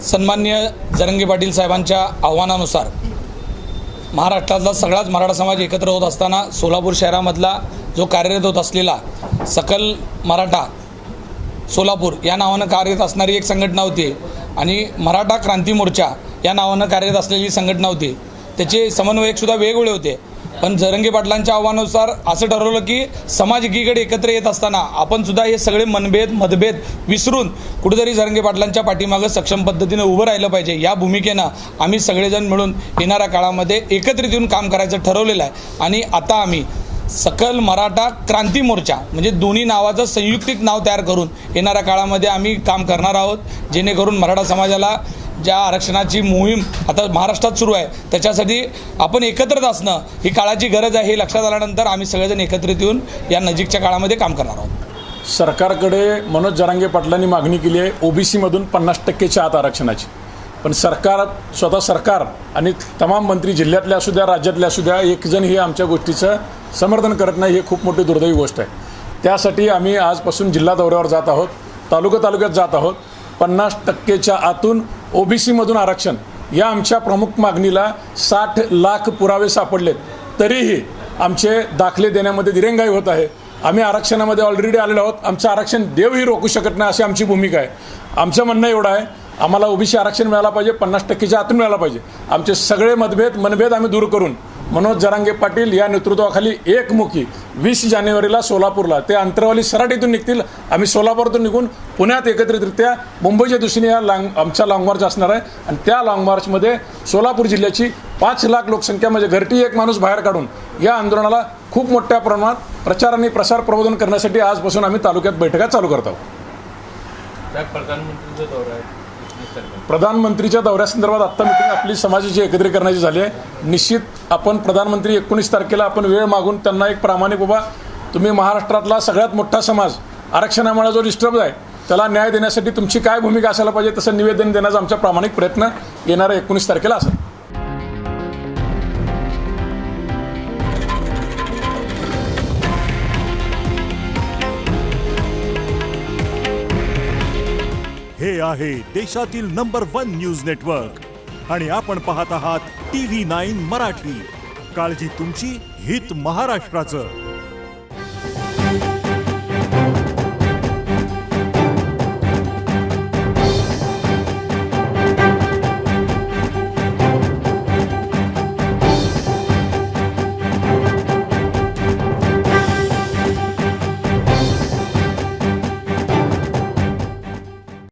सन्माननीय जरांगे पाटील साहेबांच्या आव्हानानुसार महाराष्ट्रातला सगळाच मराठा समाज एकत्र होत असताना सोलापूर शहरामधला जो कार्यरत होत असलेला सकल मराठा सोलापूर या नावानं कार्यरत असणारी एक संघटना होती आणि मराठा क्रांती मोर्चा या नावानं कार्यरत असलेली संघटना होती. त्याचे समन्वयकसुद्धा वेगवेगळे होते. पण जरांगे पाटलांच्या आव्हानानुसार असं ठरवलं की समाज एकीकडे एकत्र येत असताना आपण सुद्धा हे सगळे मतभेद विसरून कुठेतरी जरांगे पाटलांच्या पाठीमागं सक्षम पद्धतीने उभं राहिलं पाहिजे. या भूमिकेनं आम्ही सगळेजण मिळून येणाऱ्या काळामध्ये एकत्रित येऊन काम करायचं ठरवलेलं आहे. आणि आता आम्ही सकल मराठा क्रांती मोर्चा म्हणजे दोन्ही नावाचं संयुक्तिक नाव तयार करून येणाऱ्या काळामध्ये आम्ही काम करणार आहोत, जेणेकरून मराठा समाजाला ज्या आरक्षणाची मोहीम आता महाराष्ट्रात सुरू आहे त्याच्यासाठी आपण एकत्रित असणं ही काळाची गरज आहे हे लक्षात आल्यानंतर आम्ही सगळेजण एकत्रित येऊन या नजीकच्या काळामध्ये काम करणार आहोत. सरकारकडे मनोज जरांगे पाटलांनी मागणी केली आहे ओबीसीमधून 50% आत आरक्षणाची. पण स्वतः सरकार आणि तमाम मंत्री जिल्ह्यातले असू द्या राज्यातले असू द्या एकजणही आमच्या गोष्टीचं समर्थन करत नाही. हे खूप मोठी दुर्दैवी गोष्ट आहे. त्यासाठी आम्ही आजपासून जिल्हा दौऱ्यावर जात आहोत, तालुक्यात जात आहोत. 50% आतून ओबीसीमधून आरक्षण या आमच्या प्रमुख मागणीला 60 लाख पुरावे सापडलेत तरीही आमचे दाखले देण्यामध्ये दिरंगाई होत आहे. आम्ही आरक्षणामध्ये ऑलरेडी आलेलो आहोत. आमचं आरक्षण देवही रोखू शकत नाही अशी आमची भूमिका आहे. आमचं म्हणणं एवढं आहे, आम्हाला ओबीसी आरक्षण मिळालं पाहिजे, 50% आतून मिळालं पाहिजे. आमचे सगळे मनभेद आम्ही दूर करून मनोज जरांगे पाटील या नेतृत्वाखाली एकमुखी 20 जानेवारीला सोलापूरला ते अंतरवाली सराटीतून निघतील. आम्ही सोलापूरतून निघून पुण्यात एकत्रितरित्या मुंबईच्या दिशेने आमचा लाँग मार्च असणार आहे. आणि त्या लाँग मार्चमध्ये सोलापूर जिल्ह्याची 5 लाख लोकसंख्या म्हणजे घरटी एक माणूस बाहेर काढून या आंदोलनाला खूप मोठ्या प्रमाणात प्रचार आणि प्रसार प्रबोधन करण्यासाठी आजपासून आम्ही तालुक्यात बैठका चालू करत आहोत. प्रधानमंत्रीच्या दौऱ्यासंदर्भात आत्ता मिटिंग आपली समाजाची एकत्रीकरणाची झाली आहे. निश्चित आपण प्रधानमंत्री 19 तारखेला आपण वेळ मागून त्यांना एक प्रामाणिक बाबा तुम्ही महाराष्ट्रातला सगळ्यात मोठा समाज आरक्षणामुळे जो डिस्टर्ब आहे त्याला न्याय देण्यासाठी तुमची काय भूमिका असायला पाहिजे तसं निवेदन देण्याचा आमचा प्रामाणिक प्रयत्न येणाऱ्या 19 तारखेला असेल. हे आहे देशातील नंबर 1 न्यूज नेटवर्क आणि आपण पाहत आहात TV9 मराठी. काळजी तुमची, हित महाराष्ट्राचं.